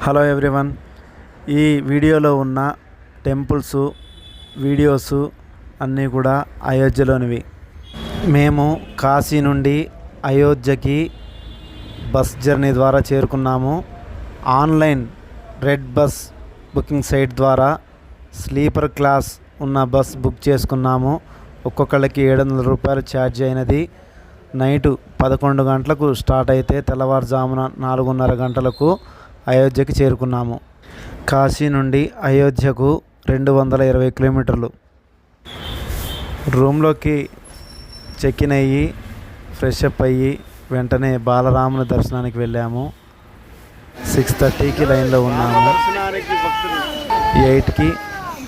Hello everyone, ఈ వీడియోలో ఉన్న టెంపుల్స్ వీడియోస్ అన్నీ కూడా అయోధ్యలోనివి. మేము కాశీ నుండి అయోధ్యకి బస్ జర్నీ ద్వారా చేరుకున్నాము. Online red bus booking site ద్వారా స్లీపర్ క్లాస్ ఉన్న బస్ బుక్ చేసుకున్నాము. ఒక్కొక్కళ్ళకి 700 రూపాయలు ఛార్జ్ అయినది. నైటు 11 గంటలకు స్టార్ట్ అయితే తెల్లవారుజామున 4:30 గంటలకు అయోధ్యకి చేరుకున్నాము. కాశీ నుండి అయోధ్యకు 220 కిలోమీటర్లు. రూమ్లోకి చెక్-ఇన్ అయ్యి ఫ్రెష్ అప్ అయ్యి వెంటనే బాలరాముని దర్శనానికి వెళ్ళాము. 6:30కి లైన్లో ఉన్నాము. 8కి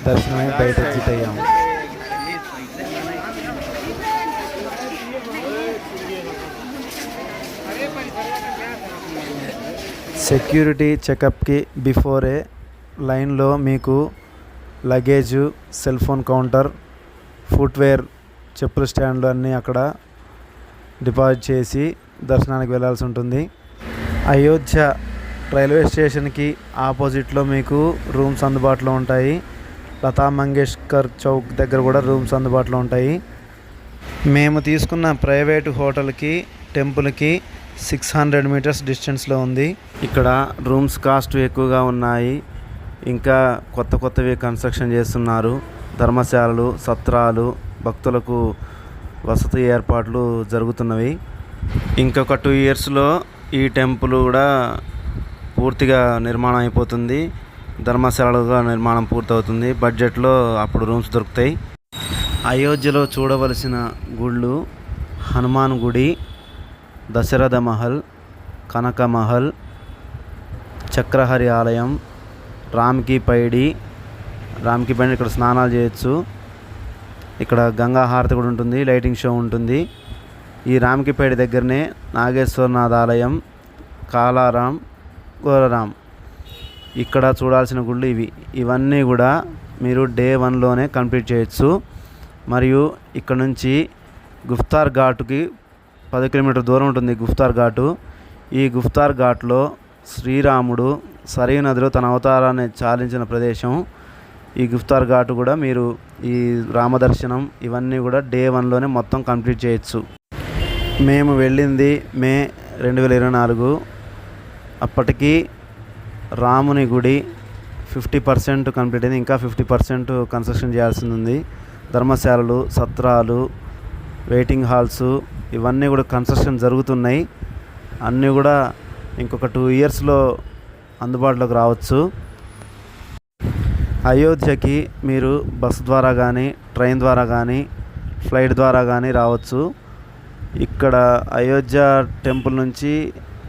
దర్శనమై బయట ఎగ్జిట్ అయ్యాము. సెక్యూరిటీ చెకప్కి బిఫోరే లైన్లో మీకు luggage, cell phone counter, footwear, చెప్పుల స్టాండ్లు అన్నీ అక్కడ డిపాజిట్ చేసి దర్శనానికి వెళ్ళాల్సి ఉంటుంది. అయోధ్య రైల్వే స్టేషన్కి ఆపోజిట్లో మీకు రూమ్స్ అందుబాటులో ఉంటాయి. లతా మంగేష్కర్ చౌక్ దగ్గర కూడా రూమ్స్ అందుబాటులో ఉంటాయి. మేము తీసుకున్న ప్రైవేటు హోటల్కి టెంపుల్కి 600 మీటర్స్ డిస్టెన్స్లో ఉంది. ఇక్కడ రూమ్స్ కాస్ట్ ఎక్కువగా ఉన్నాయి. ఇంకా కొత్తవి కన్స్ట్రక్షన్ చేస్తున్నారు. ధర్మశాలలు, సత్రాలు, భక్తులకు వసతి ఏర్పాట్లు జరుగుతున్నవి. ఇంకొక 2 ఇయర్స్లో ఈ టెంపుల్ కూడా పూర్తిగా నిర్మాణం అయిపోతుంది. ధర్మశాలలుగా నిర్మాణం పూర్తవుతుంది. బడ్జెట్లో అప్పుడు రూమ్స్ దొరుకుతాయి. అయోధ్యలో చూడవలసిన గుళ్ళు: హనుమాన్ గుడి, దశరథ మహల్, కనక మహల్, చక్రహరి ఆలయం, రామ్కి పైడి ఇక్కడ స్నానాలు చేయొచ్చు. ఇక్కడ గంగా హారతి కూడా ఉంటుంది. లైటింగ్ షో ఉంటుంది. ఈ రామ్కి పైడి దగ్గరనే నాగేశ్వరనాథ్ ఆలయం, కాలారాం, గోరారాం. ఇక్కడ చూడాల్సిన గుళ్ళు ఇవన్నీ కూడా మీరు డే 1లోనే కంప్లీట్ చేయొచ్చు. మరియు ఇక్కడ నుంచి గుఫ్తార్ ఘాటుకి 10 కిలోమీటర్ దూరం ఉంటుంది. గుఫ్తార్ ఘాటు. ఈ గుఫ్తార్ ఘాట్లో శ్రీరాముడు సరయూ నదిలో తన అవతారాన్ని చాలించిన ప్రదేశం. ఈ గుఫ్తార్ ఘాటు కూడా మీరు ఈ రామదర్శనం ఇవన్నీ కూడా డే 1లోనే మొత్తం కంప్లీట్ చేయొచ్చు. మేము వెళ్ళింది మే 2024. అప్పటికి రాముని గుడి 50% కంప్లీట్ అయింది. ఇంకా 50% కన్స్ట్రక్షన్ చేయాల్సింది ఉంది. ధర్మశాలలు, సత్రాలు, వెయిటింగ్ హాల్స్ ఇవన్నీ కూడా కన్స్ట్రక్షన్ జరుగుతున్నాయి. అన్నీ కూడా ఇంకొక 2 ఇయర్స్లో అందుబాటులోకి రావచ్చు. అయోధ్యకి మీరు బస్ ద్వారా కానీ, ట్రైన్ ద్వారా కానీ, ఫ్లైట్ ద్వారా కానీ రావచ్చు. ఇక్కడ అయోధ్య టెంపుల్ నుంచి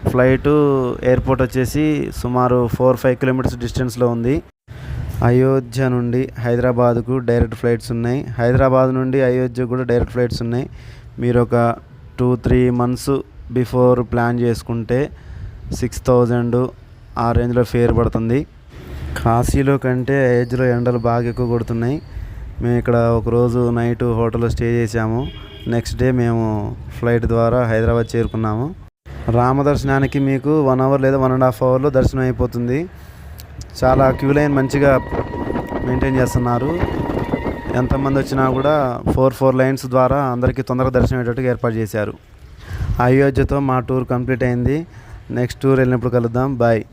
ఫ్లైటు ఎయిర్పోర్ట్ వచ్చేసి సుమారు 4-5 కిలోమీటర్స్ డిస్టెన్స్లో ఉంది. అయోధ్య నుండి హైదరాబాద్కు డైరెక్ట్ ఫ్లైట్స్ ఉన్నాయి. హైదరాబాద్ నుండి అయోధ్య కూడా డైరెక్ట్ ఫ్లైట్స్ ఉన్నాయి. మీరు ఒక 2-3 మంత్స్ బిఫోర్ ప్లాన్ చేసుకుంటే 6,000 ఆ రేంజ్లో ఫేర్ పడుతుంది. కాశీలో కంటే అయోధ్యలో ఎండలు బాగా ఎక్కువ కొడుతున్నాయి. మేము ఇక్కడ ఒకరోజు నైట్ హోటల్లో స్టే చేసాము. నెక్స్ట్ డే మేము ఫ్లైట్ ద్వారా హైదరాబాద్ చేరుకున్నాము. రామదర్శనానికి మీకు 1 అవర్ లేదా 1.5 అవర్లో దర్శనం అయిపోతుంది. చాలా క్యూ లైన్ మంచిగా మెయింటైన్ చేస్తున్నారు. ఎంతమంది వచ్చినా కూడా 4 లైన్స్ ద్వారా అందరికీ తొందరగా దర్శనం అయ్యేటట్టుగా ఏర్పాటు చేశారు. అయోధ్యతో మా టూర్ కంప్లీట్ అయింది. నెక్స్ట్ టూర్ వెళ్ళినప్పుడు కలుద్దాం. బాయ్.